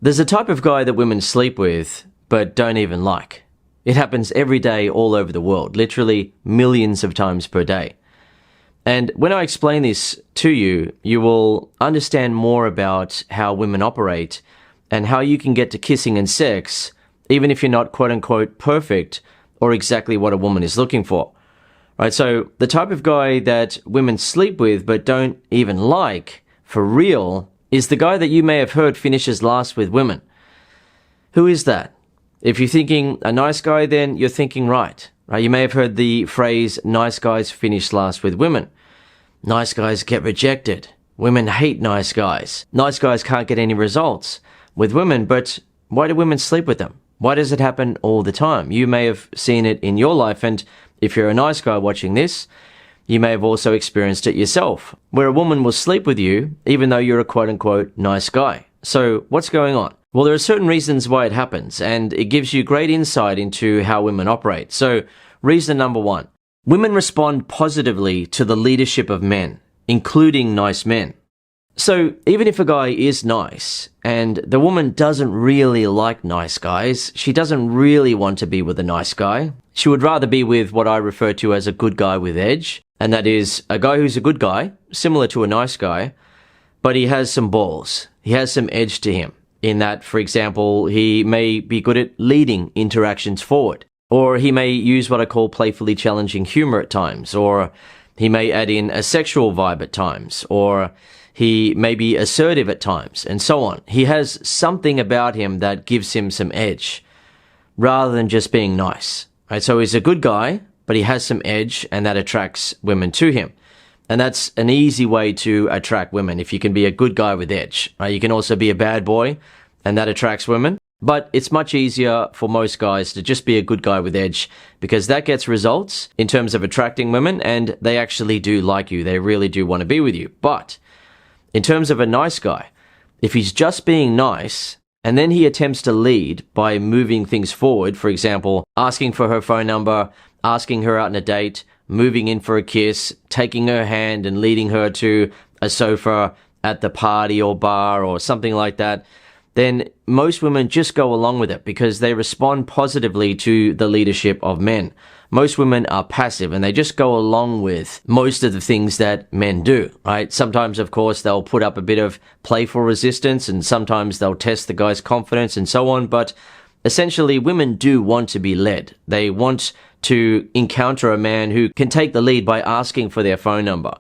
There's a type of guy that women sleep with, but don't even like. It happens every day all over the world, literally millions of times per day. And when I explain this to you, you will understand more about how women operate and how you can get to kissing and sex, even if you're not quote unquote perfect or exactly what a woman is looking for. Right? So the type of guy that women sleep with but don't even like, for real, is the guy that you may have heard finishes last with women. Who is that? If you're thinking a nice guy, then you're thinking right. You may have heard the phrase, nice guys finish last with women. Nice guys get rejected. Women hate nice guys. Nice guys can't get any results with women, but why do women sleep with them? Why does it happen all the time? You may have seen it in your life, and if you're a nice guy watching this, you may have also experienced it yourself, where a woman will sleep with you even though you're a quote-unquote nice guy. So what's going on? Well, there are certain reasons why it happens, and it gives you great insight into how women operate. So reason number one, women respond positively to the leadership of men, including nice men. So even if a guy is nice and the woman doesn't really like nice guys, she doesn't really want to be with a nice guy. She would rather be with what I refer to as a good guy with edge. And that is a guy who's a good guy, similar to a nice guy, but he has some balls. He has some edge to him in that, for example, he may be good at leading interactions forward, or he may use what I call playfully challenging humor at times, or he may add in a sexual vibe at times, or he may be assertive at times, and so on. He has something about him that gives him some edge, rather than just being nice. Right? So he's a good guy, but he has some edge, and that attracts women to him. And that's an easy way to attract women, if you can be a good guy with edge. Right? You can also be a bad boy, and that attracts women. But it's much easier for most guys to just be a good guy with edge, because that gets results in terms of attracting women, and they actually do like you. They really do want to be with you. But in terms of a nice guy, if he's just being nice, and then he attempts to lead by moving things forward, for example, asking for her phone number, asking her out on a date, moving in for a kiss, taking her hand and leading her to a sofa at the party or bar or something like that, then most women just go along with it because they respond positively to the leadership of men. Most women are passive and they just go along with most of the things that men do, right? Sometimes, of course, they'll put up a bit of playful resistance, and sometimes they'll test the guy's confidence and so on. But essentially, women do want to be led. They want to encounter a man who can take the lead by asking for their phone number,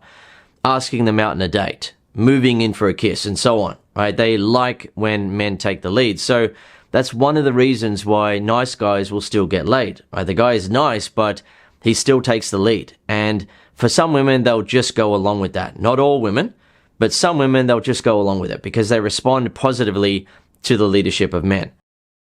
asking them out on a date, moving in for a kiss, and so on, right? They like when men take the lead. So that's one of the reasons why nice guys will still get laid, right? The guy is nice, but he still takes the lead. And for some women, they'll just go along with that. Not all women, but some women, they'll just go along with it because they respond positively to the leadership of men.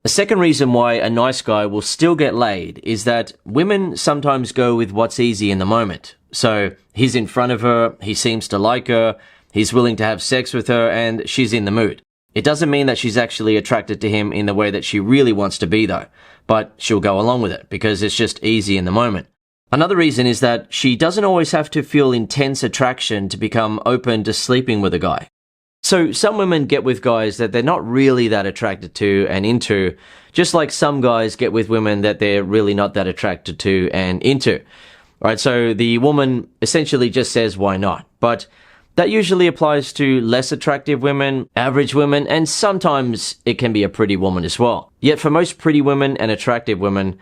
The second reason why a nice guy will still get laid is that women sometimes go with what's easy in the moment. So he's in front of her, he seems to like her, he's willing to have sex with her, and she's in the mood. It doesn't mean that she's actually attracted to him in the way that she really wants to be though, but she'll go along with it because it's just easy in the moment. Another reason is that she doesn't always have to feel intense attraction to become open to sleeping with a guy. So some women get with guys that they're not really that attracted to and into, just like some guys get with women that they're really not that attracted to and into. All right, so the woman essentially just says, why not? But that usually applies to less attractive women, average women, and sometimes it can be a pretty woman as well. Yet for most pretty women and attractive women,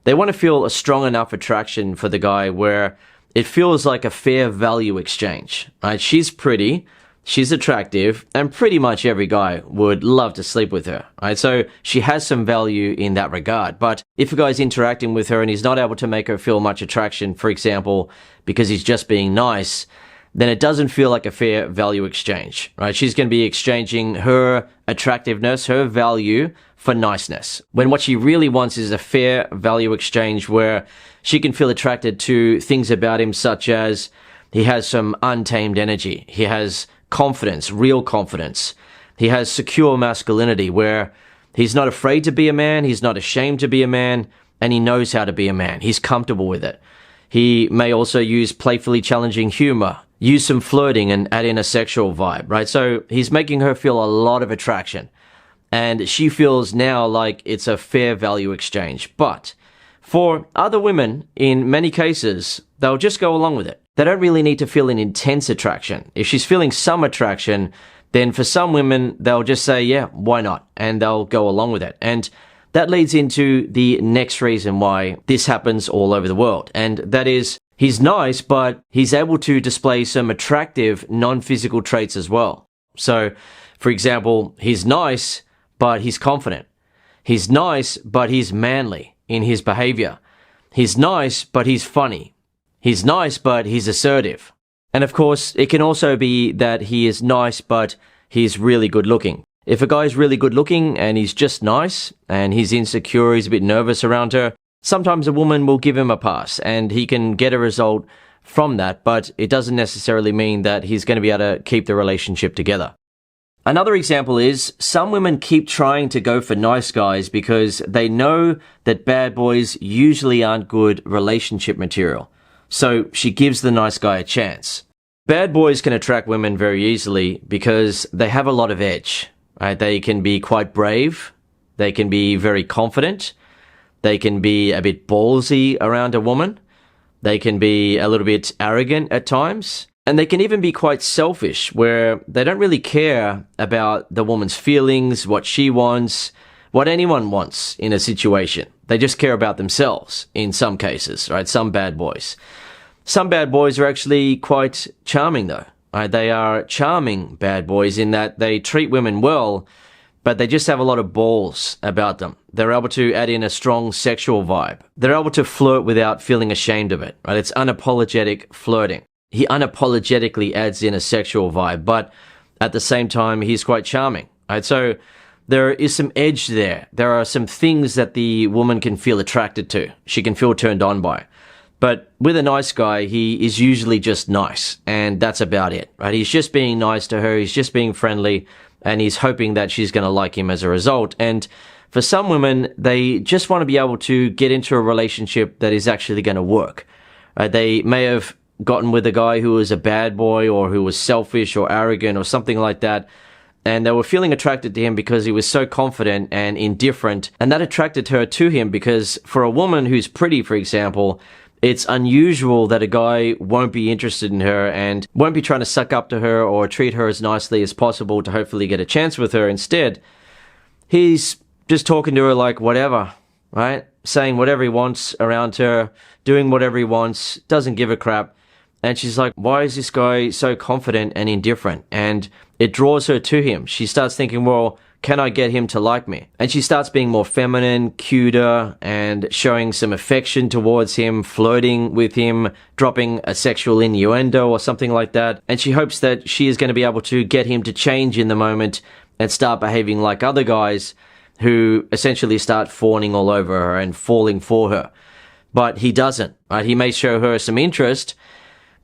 they want to feel a strong enough attraction for the guy where it feels like a fair value exchange. Right? She's pretty, she's attractive, and pretty much every guy would love to sleep with her, right? So she has some value in that regard. But if a guy's interacting with her and he's not able to make her feel much attraction, for example, because he's just being nice, then it doesn't feel like a fair value exchange, right? She's going to be exchanging her attractiveness, her value, for niceness, when what she really wants is a fair value exchange where she can feel attracted to things about him, such as he has some untamed energy, he has confidence, real confidence. He has secure masculinity where he's not afraid to be a man, he's not ashamed to be a man, and he knows how to be a man. He's comfortable with it. He may also use playfully challenging humor, use some flirting and add in a sexual vibe, right? So he's making her feel a lot of attraction. and she feels now like it's a fair value exchange. But for other women, in many cases, they'll just go along with it. They don't really need to feel an intense attraction. If she's feeling some attraction, then for some women, they'll just say, yeah, why not? And they'll go along with it. And that leads into the next reason why this happens all over the world. And that is, he's nice, but he's able to display some attractive non-physical traits as well. So, for example, he's nice, but he's confident. He's nice, but he's manly in his behavior. He's nice, but he's funny. He's nice, but he's assertive. And of course, it can also be that he is nice, but he's really good looking. If a guy's really good looking and he's just nice and he's insecure, he's a bit nervous around her, sometimes a woman will give him a pass and he can get a result from that, but it doesn't necessarily mean that he's going to be able to keep the relationship together. Another example is some women keep trying to go for nice guys because they know that bad boys usually aren't good relationship material. So she gives the nice guy a chance. Bad boys can attract women very easily because they have a lot of edge. Right? They can be quite brave. They can be very confident. They can be a bit ballsy around a woman. They can be a little bit arrogant at times. And they can even be quite selfish, where they don't really care about the woman's feelings, what she wants, what anyone wants in a situation. They just care about themselves in some cases, right? Some bad boys. Some bad boys are actually quite charming though. Right? They are charming bad boys in that they treat women well, but they just have a lot of balls about them. They're able to add in a strong sexual vibe. They're able to flirt without feeling ashamed of it, right? It's unapologetic flirting. He unapologetically adds in a sexual vibe, but at the same time, he's quite charming, right? So there is some edge there. There are some things that the woman can feel attracted to. She can feel turned on by. But with a nice guy, he is usually just nice, and that's about it, right? He's just being nice to her, he's just being friendly, and he's hoping that she's going to like him as a result. And for some women, they just want to be able to get into a relationship that is actually going to work. They may have gotten with a guy who was a bad boy or who was selfish or arrogant or something like that, and they were feeling attracted to him because he was so confident and indifferent, and that attracted her to him because for a woman who's pretty, for example, it's unusual that a guy won't be interested in her and won't be trying to suck up to her or treat her as nicely as possible to hopefully get a chance with her. Instead, he's just talking to her like whatever, right? Saying whatever he wants around her, doing whatever he wants, doesn't give a crap. And she's like, why is this guy so confident and indifferent? And it draws her to him. She starts thinking, well, can I get him to like me? And she starts being more feminine, cuter, and showing some affection towards him, flirting with him, dropping a sexual innuendo or something like that. And she hopes that she is going to be able to get him to change in the moment and start behaving like other guys who essentially start fawning all over her and falling for her. But he doesn't, right? He may show her some interest,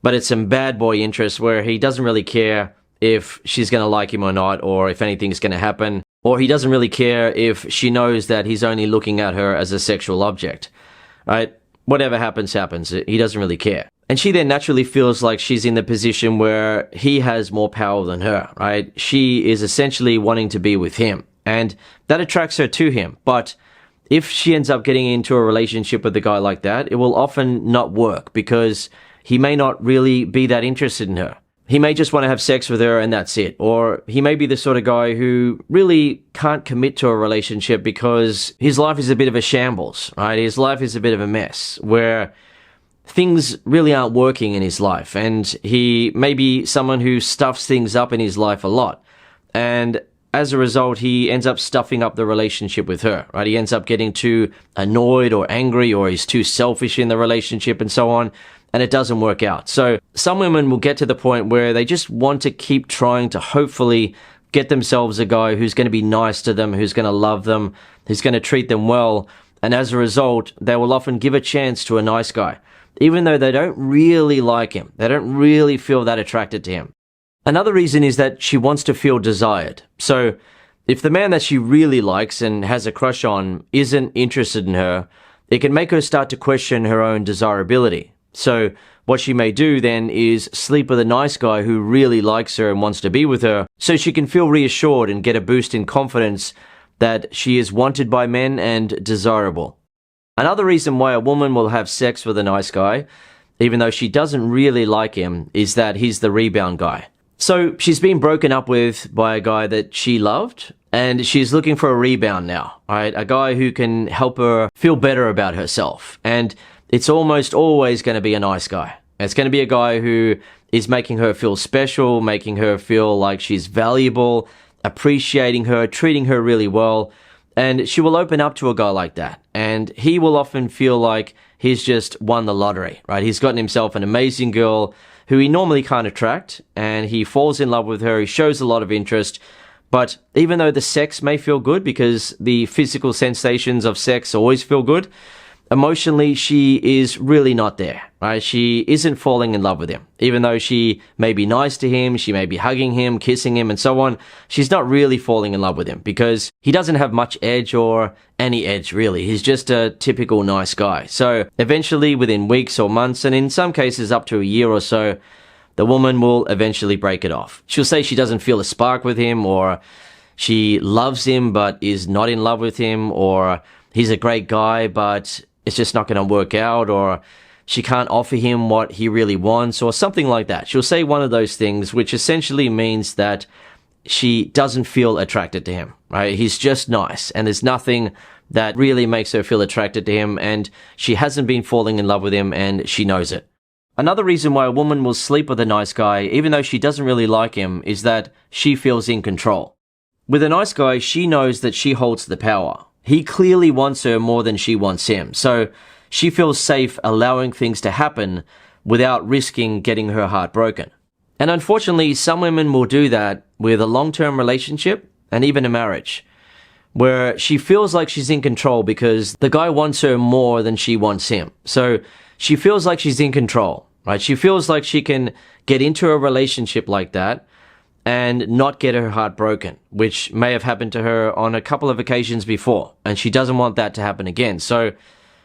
but it's some bad boy interest where he doesn't really care if she's going to like him or not, or if anything's going to happen, or he doesn't really care if she knows that he's only looking at her as a sexual object, right? Whatever happens, happens. He doesn't really care. And she then naturally feels like she's in the position where he has more power than her, right? She is essentially wanting to be with him, and that attracts her to him. But if she ends up getting into a relationship with a guy like that, it will often not work because he may not really be that interested in her. He may just want to have sex with her and that's it. Or he may be the sort of guy who really can't commit to a relationship because his life is a bit of a shambles, right? His life is a bit of a mess where things really aren't working in his life. And he may be someone who stuffs things up in his life a lot. And as a result, he ends up stuffing up the relationship with her, right? He ends up getting too annoyed or angry, or he's too selfish in the relationship and so on. And it doesn't work out. So some women will get to the point where they just want to keep trying to hopefully get themselves a guy who's going to be nice to them, who's going to love them, who's going to treat them well. And as a result, they will often give a chance to a nice guy, even though they don't really like him. They don't really feel that attracted to him. Another reason is that she wants to feel desired. So if the man that she really likes and has a crush on isn't interested in her, it can make her start to question her own desirability. So what she may do then is sleep with a nice guy who really likes her and wants to be with her, so she can feel reassured and get a boost in confidence that she is wanted by men and desirable. Another reason why a woman will have sex with a nice guy, even though she doesn't really like him, is that he's the rebound guy. So she's been broken up with by a guy that she loved, and she's looking for a rebound now, right? A guy who can help her feel better about herself. And it's almost always going to be a nice guy. It's going to be a guy who is making her feel special, making her feel like she's valuable, appreciating her, treating her really well. And she will open up to a guy like that. And he will often feel like he's just won the lottery, right? He's gotten himself an amazing girl who he normally can't attract, and he falls in love with her. He shows a lot of interest. But even though the sex may feel good, because the physical sensations of sex always feel good, emotionally, she is really not there, right? She isn't falling in love with him. Even though she may be nice to him, she may be hugging him, kissing him, and so on, she's not really falling in love with him because he doesn't have much edge or any edge, really. He's just a typical nice guy. So eventually, within weeks or months, and in some cases up to a year or so, the woman will eventually break it off. She'll say she doesn't feel a spark with him, or she loves him but is not in love with him, or he's a great guy but it's just not going to work out, or she can't offer him what he really wants, or something like that. She'll say one of those things, which essentially means that she doesn't feel attracted to him, right? He's just nice, and there's nothing that really makes her feel attracted to him, and she hasn't been falling in love with him, and she knows it. Another reason why a woman will sleep with a nice guy, even though she doesn't really like him, is that she feels in control. With a nice guy, she knows that she holds the power. He clearly wants her more than she wants him, so she feels safe allowing things to happen without risking getting her heart broken. And unfortunately, some women will do that with a long-term relationship and even a marriage, where she feels like she's in control because the guy wants her more than she wants him. So she feels like she's in control, right? She feels like she can get into a relationship like that and not get her heart broken, which may have happened to her on a couple of occasions before, and she doesn't want that to happen again. So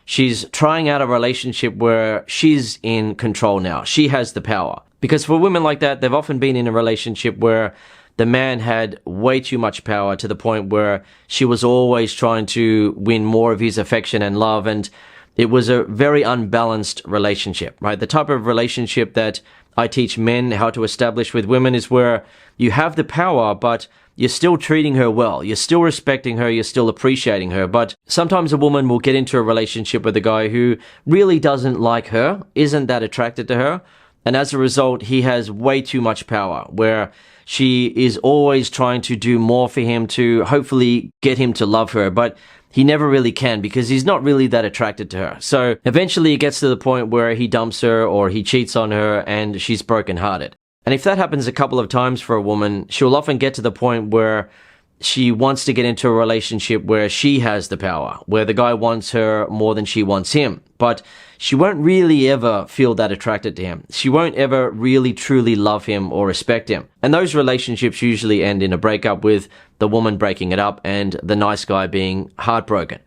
she's trying out a relationship where she's in control now. She has the power. Because for women like that, they've often been in a relationship where the man had way too much power to the point where she was always trying to win more of his affection and love, and it was a very unbalanced relationship, right? The type of relationship that I teach men how to establish with women is where you have the power, but you're still treating her well. You're still respecting her. You're still appreciating her. But sometimes a woman will get into a relationship with a guy who really doesn't like her, isn't that attracted to her. And as a result, he has way too much power, where she is always trying to do more for him to hopefully get him to love her. But he never really can because he's not really that attracted to her. So eventually it gets to the point where he dumps her or he cheats on her and she's brokenhearted. And if that happens a couple of times for a woman, she'll often get to the point where she wants to get into a relationship where she has the power, where the guy wants her more than she wants him. But she won't really ever feel that attracted to him. She won't ever really truly love him or respect him. And those relationships usually end in a breakup, with the woman breaking it up and the nice guy being heartbroken.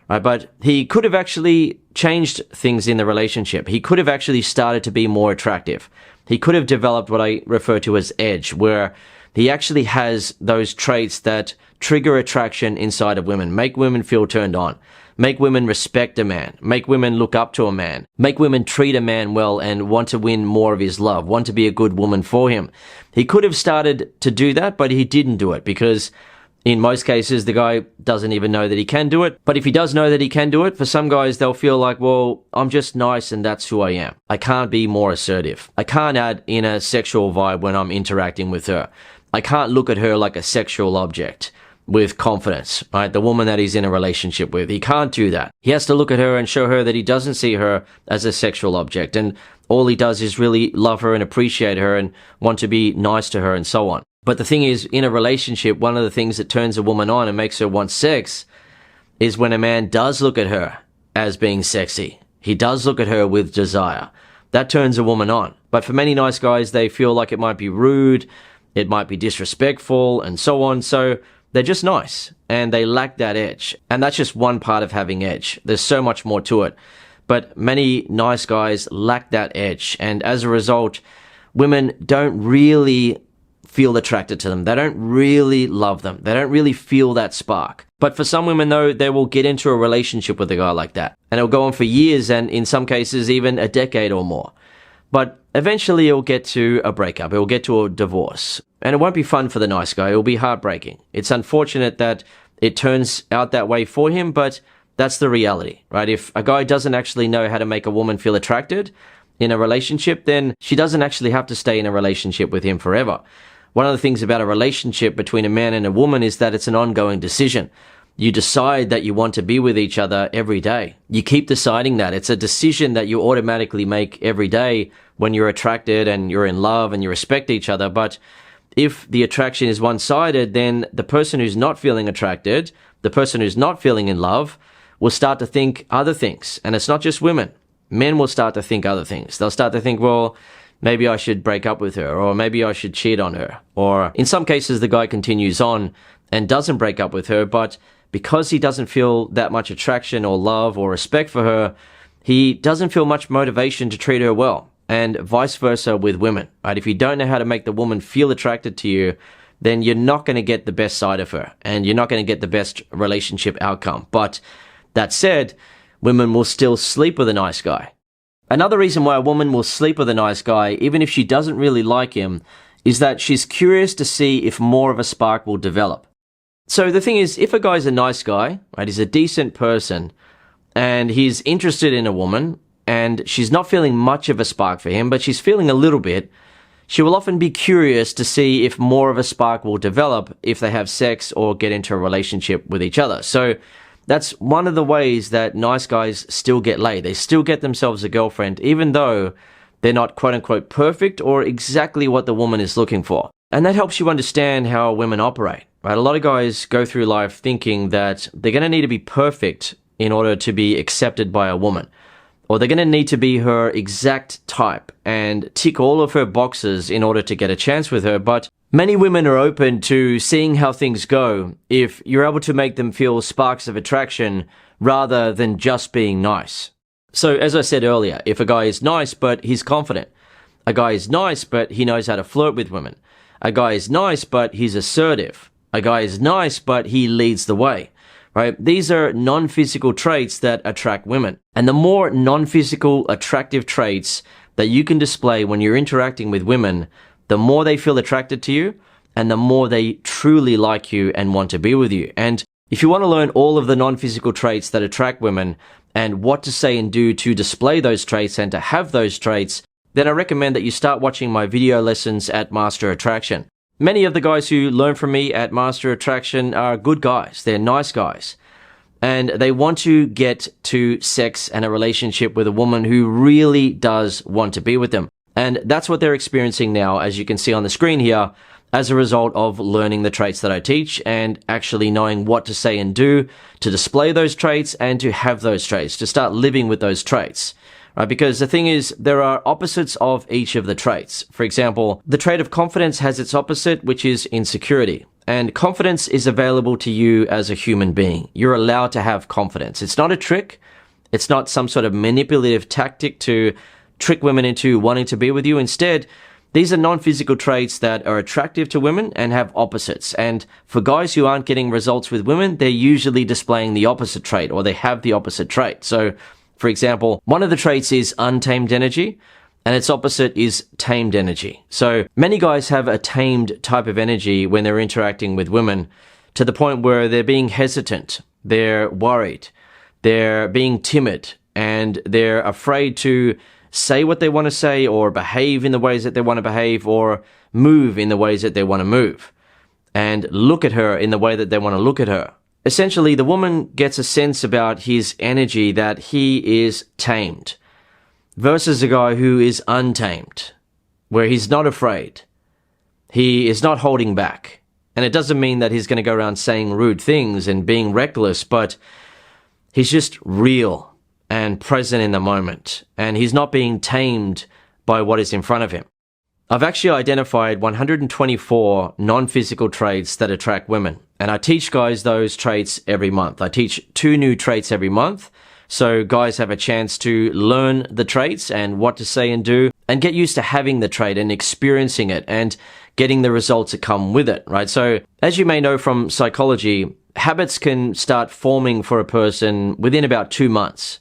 Right? But he could have actually changed things in the relationship. He could have actually started to be more attractive. He could have developed what I refer to as edge, where he actually has those traits that trigger attraction inside of women, make women feel turned on, make women respect a man, make women look up to a man, make women treat a man well and want to win more of his love, want to be a good woman for him. He could have started to do that, but he didn't do it because in most cases, the guy doesn't even know that he can do it. But if he does know that he can do it, for some guys, they'll feel like, well, I'm just nice and that's who I am. I can't be more assertive. I can't add in a sexual vibe when I'm interacting with her. I can't look at her like a sexual object with confidence, right? The woman that he's in a relationship with, he can't do that. He has to look at her and show her that he doesn't see her as a sexual object. And all he does is really love her and appreciate her and want to be nice to her and so on. But the thing is, in a relationship, one of the things that turns a woman on and makes her want sex is when a man does look at her as being sexy. He does look at her with desire. That turns a woman on. But for many nice guys, they feel like it might be rude, it might be disrespectful, and so on. So they're just nice, and they lack that edge. And that's just one part of having edge. There's so much more to it. But many nice guys lack that edge. And as a result, women don't really feel attracted to them. They don't really love them. They don't really feel that spark. But for some women, though, they will get into a relationship with a guy like that. And it'll go on for years and in some cases even a decade or more. But eventually it'll get to a breakup. It'll get to a divorce. And it won't be fun for the nice guy. It'll be heartbreaking. It's unfortunate that it turns out that way for him, but that's the reality, right? If a guy doesn't actually know how to make a woman feel attracted in a relationship, then she doesn't actually have to stay in a relationship with him forever. One of the things about a relationship between a man and a woman is that it's an ongoing decision. You decide that you want to be with each other every day. You keep deciding that. It's a decision that you automatically make every day when you're attracted and you're in love and you respect each other. But if the attraction is one-sided, then the person who's not feeling attracted, the person who's not feeling in love, will start to think other things. And it's not just women. Men will start to think other things. They'll start to think, well, maybe I should break up with her, or maybe I should cheat on her. Or in some cases, the guy continues on and doesn't break up with her, but because he doesn't feel that much attraction or love or respect for her, he doesn't feel much motivation to treat her well. And vice versa with women, right? If you don't know how to make the woman feel attracted to you, then you're not going to get the best side of her and you're not going to get the best relationship outcome. But that said, women will still sleep with a nice guy. Another reason why a woman will sleep with a nice guy, even if she doesn't really like him, is that she's curious to see if more of a spark will develop. So the thing is, if a guy's a nice guy, right, he's a decent person, and he's interested in a woman, and she's not feeling much of a spark for him, but she's feeling a little bit, she will often be curious to see if more of a spark will develop if they have sex or get into a relationship with each other. So that's one of the ways that nice guys still get laid. They still get themselves a girlfriend, even though they're not quote-unquote perfect or exactly what the woman is looking for. And that helps you understand how women operate, right? A lot of guys go through life thinking that they're going to need to be perfect in order to be accepted by a woman. Or they're going to need to be her exact type and tick all of her boxes in order to get a chance with her. But many women are open to seeing how things go if you're able to make them feel sparks of attraction rather than just being nice. So as I said earlier, if a guy is nice but he's confident, a guy is nice but he knows how to flirt with women, a guy is nice but he's assertive, a guy is nice but he leads the way, right? These are non-physical traits that attract women. And the more non-physical attractive traits that you can display when you're interacting with women, the more they feel attracted to you and the more they truly like you and want to be with you. And if you want to learn all of the non-physical traits that attract women and what to say and do to display those traits and to have those traits, then I recommend that you start watching my video lessons at Master Attraction. Many of the guys who learn from me at Master Attraction are good guys. They're nice guys. And they want to get to sex and a relationship with a woman who really does want to be with them. And that's what they're experiencing now, as you can see on the screen here, as a result of learning the traits that I teach and actually knowing what to say and do to display those traits and to have those traits, to start living with those traits. Right? Because the thing is, there are opposites of each of the traits. For example, the trait of confidence has its opposite, which is insecurity. And confidence is available to you as a human being. You're allowed to have confidence. It's not a trick. It's not some sort of manipulative tactic to trick women into wanting to be with you. Instead, these are non-physical traits that are attractive to women and have opposites. And for guys who aren't getting results with women, they're usually displaying the opposite trait, or they have the opposite trait. So, for example, one of the traits is untamed energy, and its opposite is tamed energy. So many guys have a tamed type of energy when they're interacting with women, to the point where they're being hesitant, they're worried, they're being timid, and they're afraid to say what they want to say or behave in the ways that they want to behave or move in the ways that they want to move and look at her in the way that they want to look at her. Essentially, the woman gets a sense about his energy that he is tamed versus a guy who is untamed, where he's not afraid. He is not holding back. And it doesn't mean that he's going to go around saying rude things and being reckless, but he's just real and present in the moment. And he's not being tamed by what is in front of him. I've actually identified 124 non-physical traits that attract women. And I teach guys those traits every month. I teach 2 new traits every month. So guys have a chance to learn the traits and what to say and do and get used to having the trait and experiencing it and getting the results that come with it, right? So as you may know from psychology, habits can start forming for a person within about 2 months.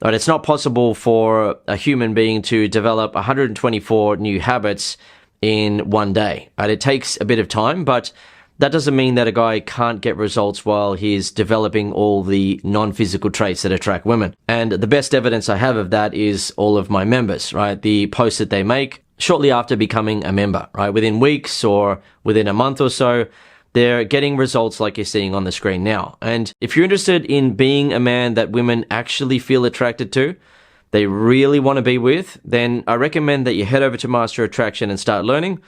Right? It's not possible for a human being to develop 124 new habits in one day. Right? It takes a bit of time, but that doesn't mean that a guy can't get results while he's developing all the non-physical traits that attract women. And the best evidence I have of that is all of my members, right? The posts that they make shortly after becoming a member, right? Within weeks or within a month or so, they're getting results like you're seeing on the screen now. And if you're interested in being a man that women actually feel attracted to, they really want to be with, then I recommend that you head over to Master Attraction and start learning.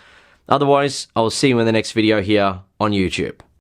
Otherwise, I'll see you in the next video here on YouTube.